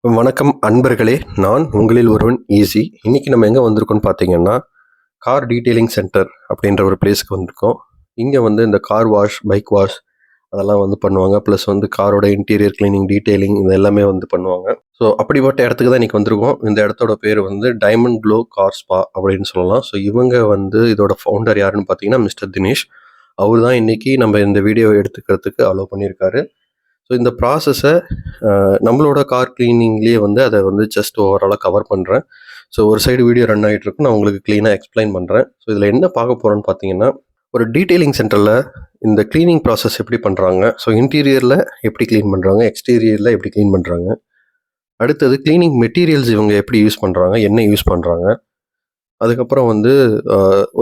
வணக்கம் அன்பர்களே, நான் உங்களில் ஒருவன் ஈஸி. இன்னைக்கு நம்ம எங்கே வந்திருக்கோம்னு பார்த்தீங்கன்னா, கார் டீட்டெயிலிங் சென்டர் அப்படின்ற ஒரு பிளேஸ்க்கு வந்திருக்கோம். இங்கே வந்து இந்த கார் வாஷ், பைக் வாஷ் அதெல்லாம் வந்து பண்ணுவாங்க. ப்ளஸ் வந்து காரோட இன்டீரியர் கிளீனிங், டீட்டெயிலிங் இது எல்லாமே வந்து பண்ணுவாங்க. ஸோ அப்படிப்பட்ட இடத்துக்கு தான் இன்றைக்கி வந்திருக்கோம். இந்த இடத்தோட பேர் வந்து டைமண்ட் க்ளோ கார் ஸ்பா அப்படின்னு சொல்லலாம். ஸோ இவங்க வந்து இதோட ஃபவுண்டர் யாருன்னு பார்த்தீங்கன்னா மிஸ்டர் தினேஷ். அவர் தான் இன்றைக்கி நம்ம இந்த வீடியோவை எடுத்துக்கிறதுக்கு அலோவ் பண்ணியிருக்காரு. ஸோ இந்த ப்ராசஸை நம்மளோட கார் கிளீனிங்லேயே வந்து அதை வந்து ஜஸ்ட் ஓவராலாக கவர் பண்ணுறேன். ஸோ ஒரு சைடு வீடியோ ரன் ஆகிட்டு இருக்கும், நான் உங்களுக்கு க்ளீனாக எக்ஸ்பிளைன் பண்ணுறேன். ஸோ இதில் என்ன பார்க்க போகிறோன்னு பார்த்தீங்கன்னா, ஒரு டீட்டெயிலிங் சென்டரில் இந்த க்ளீனிங் ப்ராசஸ் எப்படி பண்ணுறாங்க, ஸோ இன்டீரியரில் எப்படி க்ளீன் பண்ணுறாங்க, எக்ஸ்டீரியரில் எப்படி க்ளீன் பண்ணுறாங்க, அடுத்தது க்ளீனிங் மெட்டீரியல்ஸ் இவங்க எப்படி யூஸ் பண்ணுறாங்க, என்ன யூஸ் பண்ணுறாங்க, அதுக்கப்புறம் வந்து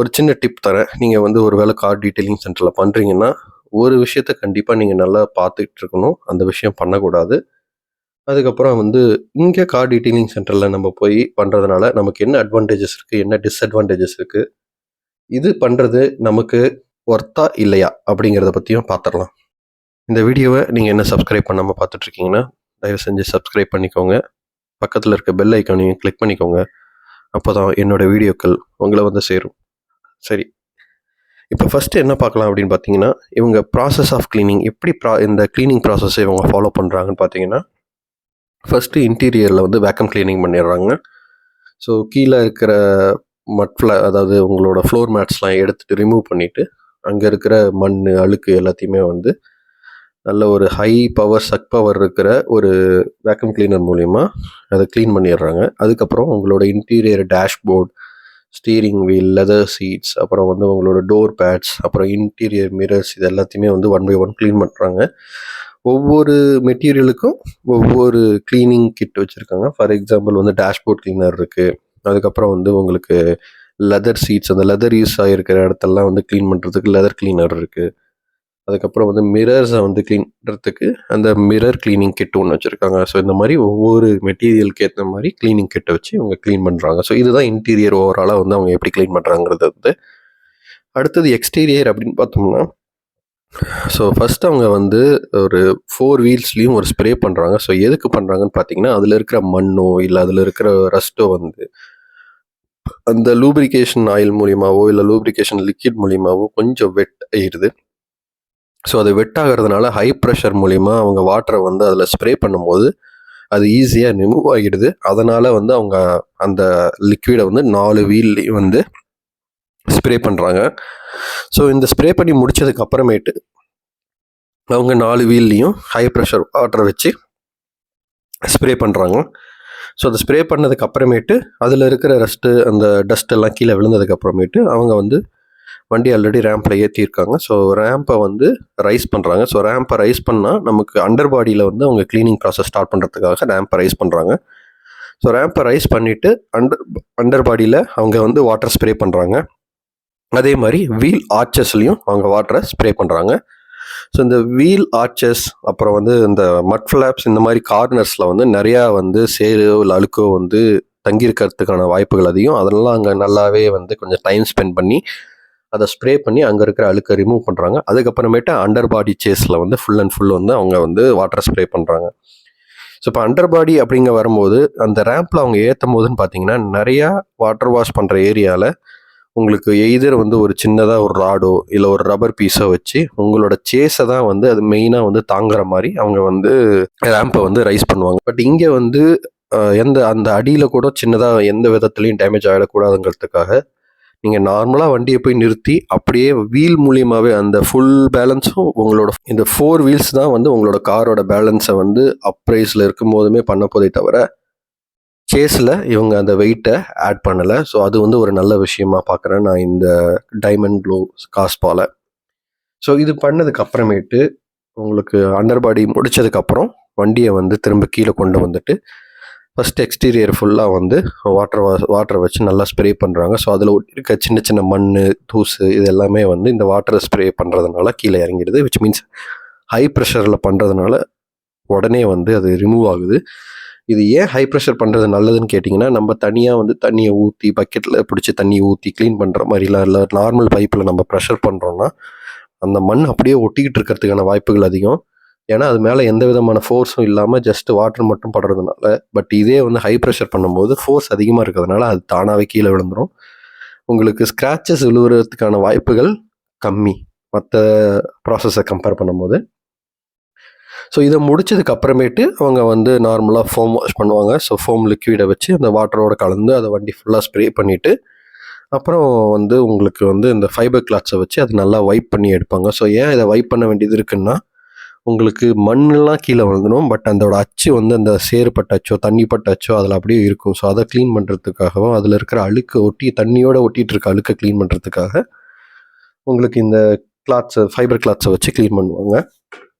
ஒரு சின்ன டிப் தரேன். நீங்கள் வந்து ஒரு வேளை கார் டீட்டெயிலிங் சென்டரில் பண்ணுறீங்கன்னா ஒரு விஷயத்த கண்டிப்பாக நீங்கள் நல்லா பார்த்துக்கிட்டு இருக்கணும், அந்த விஷயம் பண்ணக்கூடாது. அதுக்கப்புறம் வந்து இங்கே கார் டீட்டெயிலிங் சென்டரில் நம்ம போய் பண்ணுறதுனால நமக்கு என்ன அட்வான்டேஜஸ் இருக்குது, என்ன டிஸ்அட்வான்டேஜஸ் இருக்குது, இது பண்ணுறது நமக்கு ஒர்த்தா இல்லையா அப்படிங்கிறத பற்றியும் பார்த்துடலாம். இந்த வீடியோவை நீங்கள் என்ன சப்ஸ்கிரைப் பண்ணாமல் பார்த்துட்ருக்கீங்கன்னா தயவு செஞ்சு சப்ஸ்கிரைப் பண்ணிக்கோங்க. பக்கத்தில் இருக்க பெல் ஐக்கானையும் கிளிக் பண்ணிக்கோங்க. அப்போ தான் என்னோடய வீடியோக்கள் உங்களை வந்து சேரும். சரி, இப்போ ஃபஸ்ட்டு என்ன பார்க்கலாம் அப்படின்னு பார்த்தீங்கன்னா, இவங்க ப்ராசஸ் ஆஃப் க்ளீனிங் எப்படி இந்த க்ளீனிங் ப்ராசஸை இவங்க ஃபாலோ பண்ணுறாங்கன்னு பார்த்தீங்கன்னா, ஃபஸ்ட்டு இன்டீரியரில் வந்து வேக்கம் க்ளீனிங் பண்ணிடுறாங்க. ஸோ கீழே இருக்கிற அதாவது உங்களோட ஃப்ளோர் மேட்ஸ்லாம் எடுத்துகிட்டு ரிமூவ் பண்ணிவிட்டு அங்கே இருக்கிற மண், அழுக்கு எல்லாத்தையுமே வந்து நல்ல ஒரு ஹை பவர், சக் பவர் இருக்கிற ஒரு வேக்கம் கிளீனர் மூலிமா அதை க்ளீன் பண்ணிடுறாங்க. அதுக்கப்புறம் உங்களோட interior dashboard, steering wheel, leather seats, அப்புறம் வந்து உங்களோட டோர் பேட்ஸ், அப்புறம் இன்டீரியர் மிரர்ஸ் இது எல்லாத்தையுமே வந்து ஒன் பை ஒன் க்ளீன் பண்ணுறாங்க. ஒவ்வொரு மெட்டீரியலுக்கும் ஒவ்வொரு க்ளீனிங் கிட் வச்சுருக்காங்க. ஃபார் எக்ஸாம்பிள் வந்து டேஷ்போர்ட் க்ளீனர் இருக்குது. அதுக்கப்புறம் வந்து உங்களுக்கு லெதர் சீட்ஸ், அந்த லெதர் யூஸ் ஆகிருக்கிற இடத்தெல்லாம் வந்து க்ளீன் பண்ணுறதுக்கு லெதர் க்ளீனர் இருக்குது. அதுக்கப்புறம் வந்து மிரர்ஸை வந்து க்ளீன் பண்ணுறதுக்கு அந்த மிரர் க்ளீனிங் கிட் ஒன்று வச்சுருக்காங்க. ஸோ இந்த மாதிரி ஒவ்வொரு மெட்டீரியலுக்கு ஏற்ற மாதிரி க்ளீனிங் கிட்டை வச்சு இவங்க க்ளீன் பண்ணுறாங்க. ஸோ இதுதான் இன்டீரியர் ஓவராலாக வந்து அவங்க எப்படி க்ளீன் பண்ணுறாங்கிறது வந்து. அடுத்தது எக்ஸ்டீரியர் அப்படின்னு பார்த்தோம்னா, ஸோ ஃபஸ்ட் அவங்க வந்து ஒரு 4 வீல்ஸ்லேயும் ஒரு ஸ்ப்ரே பண்ணுறாங்க. ஸோ எதுக்கு பண்ணுறாங்கன்னு பார்த்தீங்கன்னா, அதில் இருக்கிற மண்ணோ இல்லை அதில் இருக்கிற ரஸ்ட்டோ வந்து அந்த லூப்ரிகேஷன் ஆயில் மூலியமாவோ இல்லை லூப்ரிகேஷன் லிக்விட் மூலியமாவோ கொஞ்சம் வெட் ஆயிடுது. ஸோ அது வெட் ஆகிறதுனால ஹை ப்ரெஷர் மூலிமா அவங்க வாட்டரை வந்து அதில் ஸ்ப்ரே பண்ணும்போது அது ஈஸியாக ரிமூவ் ஆகிடுது. அதனால் வந்து அவங்க அந்த லிக்விடை வந்து 4 வீல்லையும் வந்து ஸ்ப்ரே பண்ணுறாங்க. ஸோ இந்த ஸ்ப்ரே பண்ணி முடித்ததுக்கு அப்புறமேட்டு அவங்க 4 வீல்லையும் ஹை ப்ரெஷர் வாட்டரை வச்சு ஸ்ப்ரே பண்ணுறாங்க. ஸோ அதை ஸ்ப்ரே பண்ணதுக்கு அப்புறமேட்டு அதில் இருக்கிற அந்த டஸ்ட் எல்லாம் கீழே விழுந்ததுக்கு அப்புறமேட்டு அவங்க வந்து வண்டி ஆல்ரெடி ரேம்பில் ஏற்றிருக்காங்க. ஸோ ரேம்பை வந்து ரைஸ் பண்ணுறாங்க. ஸோ ரேம்பை ரைஸ் பண்ணால் நமக்கு அண்டர் பாடியில் வந்து அவங்க க்ளீனிங் ப்ராசஸ் ஸ்டார்ட் பண்ணுறதுக்காக ரேம்பை ரைஸ் பண்ணுறாங்க. ஸோ ரேம்பை ரைஸ் பண்ணிவிட்டு அண்டர் பாடியில் அவங்க வந்து வாட்டர் ஸ்ப்ரே பண்ணுறாங்க. அதே மாதிரி வீல் ஆர்ச்சஸ்லையும் அவங்க வாட்டரை ஸ்ப்ரே பண்ணுறாங்க. ஸோ இந்த வீல் ஆர்ச்சஸ், அப்புறம் வந்து இந்த மட் ஃப்ளாப்ஸ், இந்த மாதிரி கார்னர்ஸில் வந்து நிறையா வந்து சேரோ இல்லை அழுக்கோ வந்து தங்கியிருக்கிறதுக்கான வாய்ப்புகள் அதிகம். அதெல்லாம் அங்கே நல்லாவே வந்து கொஞ்சம் டைம் ஸ்பெண்ட் பண்ணி அதை ஸ்ப்ரே பண்ணி அங்கே இருக்கிற அழுக்கை ரிமூவ் பண்ணுறாங்க. அதுக்கப்புறமேட்டு அண்டர் பாடி சேஸில் வந்து ஃபுல் அண்ட் ஃபுல் வந்து அவங்க வந்து வாட்டர் ஸ்ப்ரே பண்ணுறாங்க. ஸோ இப்போ அண்டர் பாடி அப்படிங்க வரும்போது அந்த ரேம்பில் அவங்க ஏற்றும் போதுன்னு பார்த்தீங்கன்னா, நிறையா வாட்டர் வாஷ் பண்ணுற ஏரியாவில் உங்களுக்கு எய்தர் வந்து ஒரு சின்னதாக ஒரு ராடோ இல்லை ஒரு ரப்பர் பீஸோ வச்சு உங்களோட சேஸை தான் வந்து அது மெயினாக வந்து தாங்குற மாதிரி அவங்க வந்து ரேம்பை வந்து ரைஸ் பண்ணுவாங்க. பட் இங்கே வந்து அந்த அடியில் கூட சின்னதாக எந்த விதத்துலையும் டேமேஜ் ஆகிடக்கூடாதுங்கிறதுக்காக நீங்கள் நார்மலாக வண்டியை போய் நிறுத்தி அப்படியே வீல் மூலியமாகவே அந்த ஃபுல் பேலன்ஸும் உங்களோட இந்த 4 வீல்ஸ் தான் வந்து உங்களோட காரோட பேலன்ஸை வந்து அப்ரைஸில் இருக்கும் போதுமே பண்ண போதே தவிர சேஸில் இவங்க அந்த வெயிட்டை ஆட் பண்ணலை. ஸோ அது வந்து ஒரு நல்ல விஷயமா பார்க்குறேன் நான் இந்த டைமண்ட் க்ளோ கார் ஸ்பாவில். ஸோ இது பண்ணதுக்கு அப்புறமேட்டு உங்களுக்கு அண்டர் பாடி முடித்ததுக்கப்புறம் வண்டியை வந்து திரும்ப கீழே கொண்டு வந்துட்டு ஃபஸ்ட்டு எக்ஸ்டீரியர் ஃபுல்லாக வந்து வாட்டரை வச்சு நல்லா ஸ்ப்ரே பண்ணுறாங்க. ஸோ அதில் இருக்க சின்ன சின்ன மண், தூசு இது எல்லாமே வந்து இந்த வாட்டரை ஸ்ப்ரே பண்ணுறதுனால கீழே இறங்கிடுது. விச் மீன்ஸ் ஹை ப்ரெஷரில் பண்ணுறதுனால உடனே வந்து அது ரிமூவ் ஆகுது. இது ஏன் ஹை ப்ரெஷர் பண்ணுறது நல்லதுன்னு கேட்டிங்கன்னா, நம்ம தனியாக வந்து தண்ணியை ஊற்றி பக்கெட்டில் பிடிச்சி தண்ணி ஊற்றி க்ளீன் பண்ணுற மாதிரிலாம் இல்லை. நார்மல் பைப்பில் நம்ம ப்ரெஷர் பண்ணுறோன்னா அந்த மண் அப்படியே ஒட்டிக்கிட்டு இருக்கிறதுக்கான வாய்ப்புகள் அதிகம். ஏன்னா அது மேலே எந்த விதமான ஃபோர்ஸும் இல்லாமல் ஜஸ்ட் வாட்டர் மட்டும் படுறதுனால. பட் இதே வந்து ஹை ப்ரெஷர் பண்ணும்போது ஃபோர்ஸ் அதிகமாக இருக்கிறதுனால அது தானாகவே கீழே விழுந்துடும். உங்களுக்கு ஸ்க்ராச்சஸ் விழுவுறதுக்கான வாய்ப்புகள் கம்மி மற்ற ப்ராசஸை கம்பேர் பண்ணும்போது. ஸோ இதை முடிச்சதுக்கு அப்புறமேட்டு அவங்க வந்து நார்மலாக ஃபோம் வாஷ் பண்ணுவாங்க. ஸோ ஃபோம் லிக்விடை வச்சு அந்த வாட்டரோட கலந்து அதை வண்டி ஃபுல்லாக ஸ்ப்ரே பண்ணிவிட்டு அப்புறம் வந்து உங்களுக்கு வந்து இந்த ஃபைபர் கிளாத்ஸை வச்சு அது நல்லா வைப் பண்ணி எடுப்பாங்க. ஸோ ஏன் இதை வைப் பண்ண வேண்டியது இருக்குன்னா, உங்களுக்கு மண்ணெலாம் கீழே விழுந்துடும். பட் அதோட அச்சு வந்து அந்த சேறுபட்ட அச்சோ தண்ணிப்பட்ட அச்சோ அதில் அப்படியே இருக்கும். ஸோ அதை க்ளீன் பண்ணுறதுக்காகவும் அதில் இருக்கிற அழுக்கு ஒட்டி தண்ணியோட ஒட்டிகிட்டு இருக்க அழுக்கை க்ளீன் பண்ணுறதுக்காக உங்களுக்கு இந்த கிளாத்ஸை ஃபைபர் கிளாத்ஸை வச்சு க்ளீன் பண்ணுவாங்க.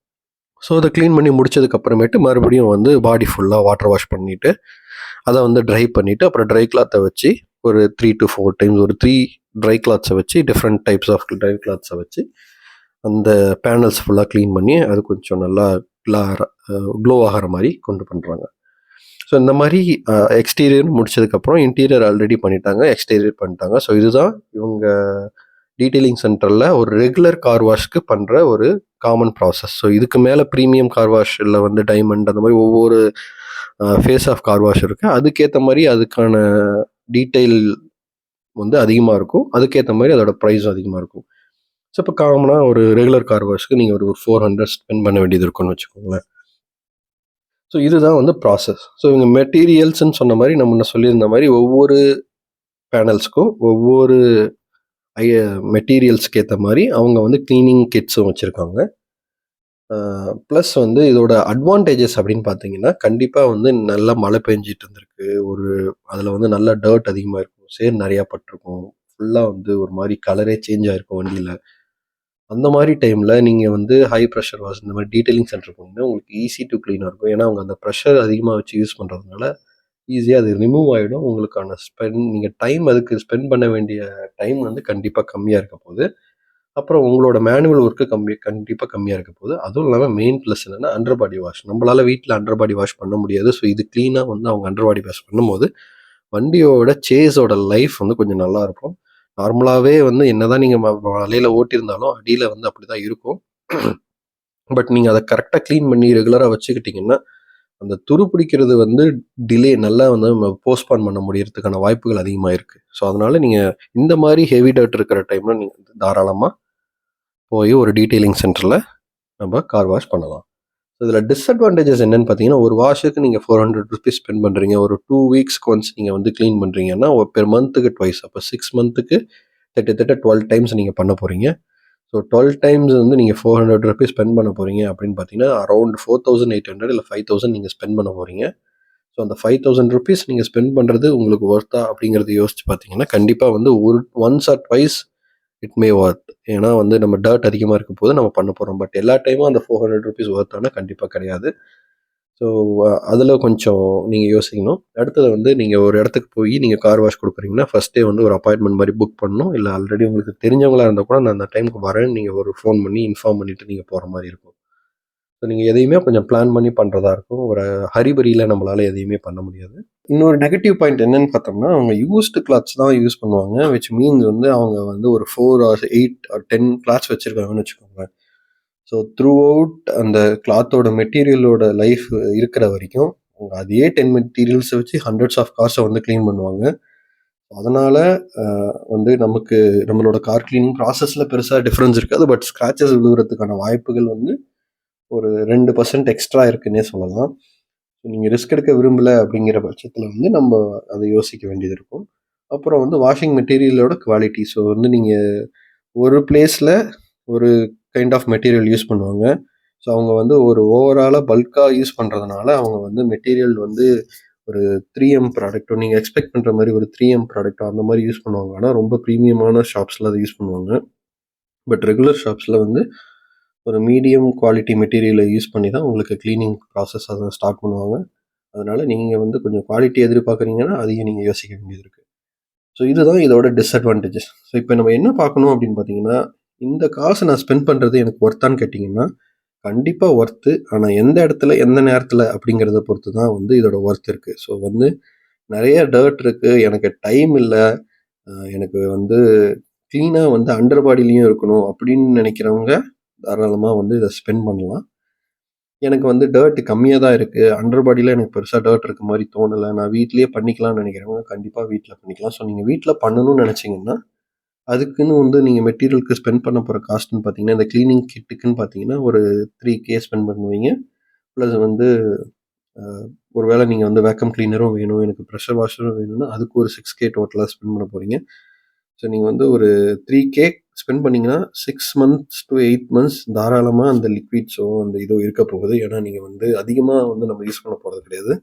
ஸோ அதை க்ளீன் பண்ணி முடிச்சதுக்கப்புறமேட்டு மறுபடியும் வந்து பாடி ஃபுல்லாக வாட்டர் வாஷ் பண்ணிவிட்டு அதை வந்து ட்ரை பண்ணிவிட்டு அப்புறம் ட்ரை கிளாத்தை வச்சு ஒரு 3 to 4 டைம்ஸ் ஒரு 3 ட்ரை கிளாத்ஸை வச்சு டிஃப்ரெண்ட் டைப்ஸ் ஆஃப் ட்ரை கிளாத்ஸை வச்சு அந்த பேனல்ஸ் ஃபுல்லாக க்ளீன் பண்ணி அது கொஞ்சம் நல்லா க்ளோ ஆகிற மாதிரி கொண்டு பண்ணுறாங்க. ஸோ இந்த மாதிரி எக்ஸ்டீரியர் முடிச்சதுக்கப்புறம் இன்டீரியர் ஆல்ரெடி பண்ணிட்டாங்க, எக்ஸ்டீரியர் பண்ணிட்டாங்க. ஸோ இதுதான் இவங்க டீட்டெயிலிங் சென்டரில் ஒரு ரெகுலர் கார் வாஷ்க்கு பண்ணுற ஒரு காமன் ப்ராசஸ். ஸோ இதுக்கு மேலே ப்ரீமியம் கார் வாஷ் இல்லை வந்து டைமண்ட் அந்த மாதிரி ஒவ்வொரு ஃபேஸ் ஆஃப் கார் வாஷ் இருக்குது. அதுக்கேற்ற மாதிரி அதுக்கான டீட்டெயில் வந்து அதிகமாக இருக்கும். அதுக்கேற்ற மாதிரி அதோட ப்ரைஸும் அதிகமாக இருக்கும். ஸோ இப்போ காமனாக ஒரு ரெகுலர் கார் வாஷ்க்கு நீங்கள் ஒரு 400 ஸ்பெண்ட் பண்ண வேண்டியது இருக்குன்னு வச்சுக்கோங்களேன். ஸோ இதுதான் வந்து ப்ராசஸ். ஸோ இவங்க மெட்டீரியல்ஸ்ன்னு சொன்ன மாதிரி நம்ம முன்ன சொல்லியிருந்த மாதிரி ஒவ்வொரு பேனல்ஸ்க்கும் ஒவ்வொரு மெட்டீரியல்ஸ்க்கு ஏற்ற மாதிரி அவங்க வந்து க்ளீனிங் கிட்ஸும் வச்சுருக்காங்க. ப்ளஸ் வந்து இதோட அட்வான்டேஜஸ் அப்படின்னு பார்த்தீங்கன்னா, கண்டிப்பாக வந்து நல்லா மழை பெஞ்சிட்டு இருந்திருக்கு. அதில் வந்து நல்ல டர்ட் அதிகமாக இருக்கும், சேர் நிறையா பட்டிருக்கும், ஃபுல்லாக வந்து ஒரு மாதிரி கலரே சேஞ்ச் ஆகிருக்கும் வண்டியில். அந்த மாதிரி டைமில் நீங்கள் வந்து ஹை ப்ரெஷர் வாஷ் இந்த மாதிரி டீட்டெயிலிங் சென்டர் போனீங்கன்னா உங்களுக்கு ஈஸி டு க்ளீனாக இருக்கும். ஏன்னா அவங்க அந்த ப்ரெஷர் அதிகமாக வச்சு யூஸ் பண்ணுறதுனால ஈஸியாக அது ரிமூவ் ஆகிடும். உங்களுக்கான நீங்கள் டைம் அதுக்கு ஸ்பெண்ட் பண்ண வேண்டிய டைம் வந்து கண்டிப்பாக கம்மியாக இருக்க போகுது. அப்புறம் உங்களோட மேனுவல் ஒர்க்கு கண்டிப்பாக கம்மியாக இருக்க போகுது. அதுவும் இல்லாமல் மெயின் ப்ளஸ் என்னென்னா அண்டர் பாடி வாஷ். நம்மளால் வீட்டில் அண்டர் பாடி வாஷ் பண்ண முடியாது. ஸோ இது க்ளீனாக வந்து அவங்க அண்டர் பாடி வாஷ் பண்ணும்போது வண்டியோட சேஸோட லைஃப் வந்து கொஞ்சம் நல்லாயிருக்கும். நார்மலாகவே வந்து என்னதான் நீங்கள் மலையில் ஓட்டியிருந்தாலும் அடியில் வந்து அப்படி தான் இருக்கும். பட் நீங்கள் அதை கரெக்டாக க்ளீன் பண்ணி ரெகுலராக வச்சுக்கிட்டிங்கன்னா அந்த துரு பிடிக்கிறது வந்து டிலே நல்லா வந்து நம்ம போஸ்ட்பான் பண்ண முடியறதுக்கான வாய்ப்புகள் அதிகமாக இருக்குது. ஸோ அதனால் நீங்கள் இந்த மாதிரி ஹெவி டர்ட் இருக்கிற டைமில் நீங்கள் தாராளமாக போய் ஒரு டீட்டெயிலிங் சென்டரில் நம்ம கார் வாஷ் பண்ணலாம். இதில் டிஸ்அட்வான்டேஜஸ் என்னென்னு பார்த்தீங்கன்னா, ஒரு வாஷுக்கு நீங்கள் 400 ருபீஸ் ஸ்பெண்ட் பண்ணுறீங்க. ஒரு 2 வீக்ஸ்க்கு ஒன்ஸ் நீங்கள் வந்து க்ளீன் பண்ணுறீங்கன்னா பெர் மந்த்துக்கு ட்வைஸ், அப்போ 6 மந்த்துக்கு கிட்டத்தட்ட 12 டைம்ஸ் நீங்கள் பண்ண போகிறீங்க. ஸோ 12 டைம்ஸ் வந்து நீங்கள் 400 ருபீஸ் ஸ்பெண்ட் பண்ண போகிறீங்க அப்படின்னு பார்த்தீங்கன்னா அரௌண்ட் 4800 இல்லை 5000 நீங்கள் ஸ்பெண்ட் பண்ண போகிறீங்க. ஸோ அந்த 5000 ருபீஸ் நீங்கள் ஸ்பெண்ட் பண்ணுறது உங்களுக்கு ஒர்த்தா அப்படிங்கிறத யோசிச்சு பார்த்தீங்கன்னா கண்டிப்பாக வந்து once R twice it may worth. ஏன்னா வந்து நம்ம டர்ட் அதிகமாக இருக்கும் போது நம்ம பண்ண போகிறோம். பட் எல்லா டைமும் அந்த 400 ருபீஸ் ஒர்த்தானா கண்டிப்பாக கிடையாது. ஸோ அதில் கொஞ்சம் நீங்கள் யோசிக்கணும். அடுத்தது வந்து நீங்கள் ஒரு இடத்துக்கு போய் நீங்கள் கார் வாஷ் கொடுக்குறீங்கன்னா ஃபஸ்ட்டே வந்து ஒரு அப்பாயின்மெண்ட் மாதிரி புக் பண்ணணும். இல்லை ஆல்ரெடி உங்களுக்கு தெரிஞ்சவங்களாக இருந்தால் கூட நான் அந்த டைமுக்கு வரேன்னு நீங்கள் ஒரு ஃபோன் பண்ணி இன்ஃபார்ம் பண்ணிவிட்டு நீங்கள் போகிற மாதிரி இருக்கும். ஸோ நீங்கள் எதையுமே கொஞ்சம் பிளான் பண்ணி பண்ணுறதா இருக்கும். ஒரு ஹரிபரியில் நம்மளால் எதையுமே பண்ண முடியாது. இன்னொரு நெகட்டிவ் பாயிண்ட் என்னன்னு பார்த்தோம்னா, அவங்க யூஸ்டு கிளாத்ஸ் தான் யூஸ் பண்ணுவாங்க. விச் மீன்ஸ் வந்து அவங்க வந்து ஒரு 4 or 8 or 10 கிளாத்ஸ் வச்சுருக்காங்கன்னு வச்சுக்கோங்க. ஸோ த்ரூ அவுட் அந்த கிளாத்தோட மெட்டீரியலோட லைஃப் இருக்கிற வரைக்கும் அவங்க அதே 10 மெட்டீரியல்ஸை வச்சு ஹண்ட்ரட்ஸ் ஆஃப் கார்ஸை வந்து க்ளீன் பண்ணுவாங்க. அதனால் வந்து நமக்கு நம்மளோட கார் க்ளீனிங் ப்ராசஸில் பெருசாக டிஃப்ரென்ஸ் இருக்காது. பட் ஸ்க்ராச்சஸ் விழுகிறதுக்கான வாய்ப்புகள் வந்து ஒரு 2% எக்ஸ்ட்ரா இருக்குன்னே சொல்லலாம். ஸோ நீங்கள் ரிஸ்க் எடுக்க விரும்பலை அப்படிங்கிற பட்சத்தில் வந்து நம்ம அதை யோசிக்க வேண்டியது இருக்கும். அப்புறம் வந்து வாஷிங் மெட்டீரியலோட குவாலிட்டி. ஸோ வந்து நீங்கள் ஒரு பிளேஸில் ஒரு கைண்ட் ஆஃப் மெட்டீரியல் யூஸ் பண்ணுவாங்க. ஸோ அவங்க வந்து ஒரு ஓவராலாக பல்காக யூஸ் பண்ணுறதுனால அவங்க வந்து மெட்டீரியல் வந்து ஒரு 3M ப்ராடக்ட்டோ நீங்கள் எக்ஸ்பெக்ட் பண்ணுற மாதிரி ஒரு 3M ப்ராடக்ட்டோ அந்த மாதிரி யூஸ் பண்ணுவாங்க. ஆனால் ரொம்ப ப்ரீமியமான ஷாப்ஸில் அதை யூஸ் பண்ணுவாங்க. பட் ரெகுலர் ஷாப்ஸில் வந்து ஒரு மீடியம் குவாலிட்டி மெட்டீரியலை யூஸ் பண்ணி தான் உங்களுக்கு க்ளீனிங் ப்ராசஸ் அதை ஸ்டார்ட் பண்ணுவாங்க. அதனால் நீங்கள் வந்து கொஞ்சம் குவாலிட்டி எதிர்பார்க்குறீங்கன்னா அதையும் நீங்கள் யோசிக்க வேண்டியது இருக்குது. ஸோ இதுதான் இதோட டிஸ்அட்வான்டேஜஸ். ஸோ இப்போ நம்ம என்ன பார்க்கணும் அப்படின்னு பார்த்தீங்கன்னா, இந்த காசை நான் ஸ்பெண்ட் பண்ணுறது எனக்கு ஒர்த்தான்னு கேட்டிங்கன்னா கண்டிப்பாக ஒர்த்து. ஆனால் எந்த இடத்துல எந்த நேரத்தில் அப்படிங்கிறத பொறுத்து தான் வந்து இதோட ஒர்த் இருக்குது. ஸோ வந்து நிறைய டர்ட் இருக்குது, எனக்கு டைம் இல்லை, எனக்கு வந்து க்ளீனாக வந்து அண்டர் பாடிலையும் இருக்கணும் அப்படின்னு நினைக்கிறவங்க தாராளமாக வந்து இதை ஸ்பெண்ட் பண்ணலாம். எனக்கு வந்து டர்ட் கம்மியா தான் இருக்கு. அண்டர் பாடில எனக்கு பெருசா டர்ட் இருக்க மாரி தோணல. நான் வீட்லயே பண்ணிக்கலாம்னு நெனைக்கிறவங்க கண்டிப்பா வீட்ல பண்ணிக்கலாம். ஸோ நீங்க வீட்ல பண்ணணும்னு நெனச்சீங்கன்னா, அதுக்குன்னு வந்து நீங்க மெட்டீரியலுக்கு ஸ்பெண்ட் பண்ண போற காஸ்ட்ன்னு பார்த்தீங்கன்னா, இந்த கிளீனிங் கிட்டுக்குன்னு பார்த்தீங்கன்னா, ஒரு 3K ஸ்பெண்ட் பண்ணுவீங்க. பிளஸ் வந்து அ ஒரு வேள நீங்க வந்து வேக்கம் கிளீனரும் வேணும், எனக்கு பிரஷர் வாஷரும் வேணும்னா, அதுக்கு ஒரு 6K டோட்டலா ஸ்பெண்ட் பண்ண போறீங்க. ஸோ நீங்க வந்து ஒரு 3K ஸ்பெண்ட் பண்ணீங்கன்னா, 6 மந்த்ஸ் டூ 8 மந்த்ஸ் தாராளமா அந்த லிக்விட்ஸோ, அந்த இதோ இருக்க போகுது. ஏன்னா, நீங்க வந்து அதிகமா வந்து நம்ம யூஸ் பண்ண போறது கிடையாது.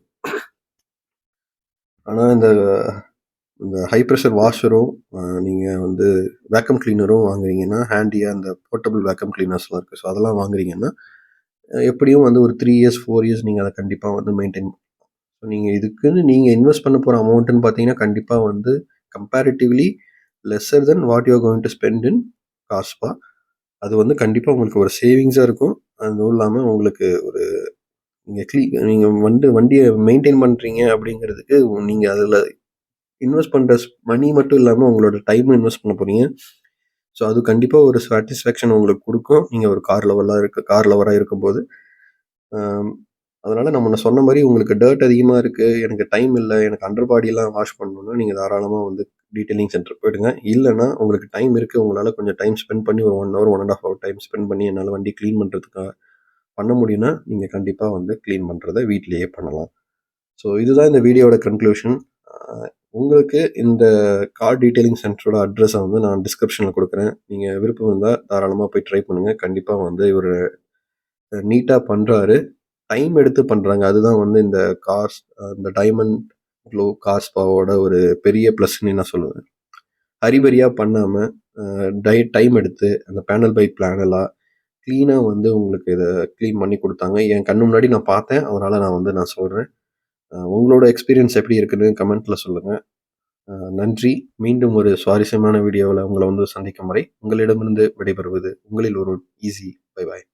ஆனா, இந்த இந்த ஹை பிரஷர் வாஷரும், நீங்க வந்து வேக்கம் கிளீனரும் வாங்குறீங்கன்னா, ஹேண்டியா அந்த போர்ட்டபிள் வேக்கம் கிளீனர்ஸ்லாம் இருக்கு. ஸோ அதெல்லாம் வாங்குறீங்கன்னா, எப்படியும் வந்து ஒரு 3 இயர்ஸ், 4 இயர்ஸ் நீங்க அத கண்டிப்பா வந்து மெயின்டெயின் நீங்க இதுக்குன்னு நீங்க இன்வெஸ்ட் பண்ண போற அமௌண்ட்ன்னு பார்த்தீங்கன்னா, கண்டிப்பா வந்து comparatively lesser than what you are going to spend in காஸ்பா. அது வந்து கண்டிப்பா உங்களுக்கு ஒரு சேவிங்ஸா இருக்கும். அதுவும் இல்லாம உங்களுக்கு ஒரு நீங்க வந்து வண்டிய மெயின்டெயின் பண்றீங்க அப்படிங்கிறதுக்கு, நீங்க அதுல இன்வெஸ்ட் பண்ற மணி மட்டும் இல்லாம உங்களோட டைமும் இன்வெஸ்ட் பண்ண போறீங்க. ஸோ அது கண்டிப்பா ஒரு சாட்டிஸ்ஃபேக்ஷன் உங்களுக்கு குடுக்கும். நீங்க ஒரு கார் லவரா இருக்கும்போது. அம் அதனால நான் முன்ன சொன்ன மாரி உங்களுக்கு டர்ட் அதிகமா இருக்கு, எனக்கு டைம் இல்ல, எனக்கு அண்டர் பாடிலாம் வாஷ் பண்ணணும்னா, நீங்க தாராளமா வந்து டீட்டெயிலிங் சென்டர் போயிடுங்க. இல்லன்னா உங்களுக்கு டைம் இருக்கு, உங்களால கொஞ்சம் டைம் ஸ்பெண்ட் பண்ணி ஒரு 1 ஹவர், 1 1/2 ஹவர் டைம் ஸ்பெண்ட் பண்ணி என்னால வண்டி கிளீன் பண்றதுக்காக பண்ண முடியும்னா, நீங்க கண்டிப்பா வந்து கிளீன் பண்றத வீட்லயே பண்ணலாம். ஸோ இதுதான் இந்த வீடியோவோட கன்க்ளூஷன். அ உங்களுக்கு இந்த கார் டீட்டெயிலிங் சென்டரோட அட்ரஸ வந்து நான் டிஸ்கிரிப்ஷன்ல குடுக்குறேன். நீங்க விருப்பம் இருந்தா தாராளமா போய் ட்ரை பண்ணுங்க. கண்டிப்பா வந்து இவரு நீட்டா பண்றாரு. டைம் எடுத்து பண்றாங்க. அதுதான் வந்து இந்த கார்ஸ் இந்த டைமண்ட் க்ளோ கார் ஸ்பாவோட ஒரு பெரிய ப்ளஸ்ன்னு நான் சொல்லுவேன். ஹரிபரியா பண்ணாம, அ டைம் எடுத்து அந்த பேனல் பை பேனலா கிளீனா வந்து உங்களுக்கு இத கிளீன் பண்ணி குடுத்தாங்க. என் கண்ணு முன்னாடி நான் பார்த்தேன். அதனால நான் சொல்றேன். உங்களோட எக்ஸ்பீரியன்ஸ் எப்படி இருக்குன்னு கமெண்ட்ல சொல்லுங்க. நன்றி. மீண்டும் ஒரு சுவாரஸ்யமான வீடியோவுல உங்கள வந்து சந்திக்கும் வரை, உங்களிடமிருந்து விடைபெறுவது உங்களில் ஒருவன் ஈஸி. Bye bye.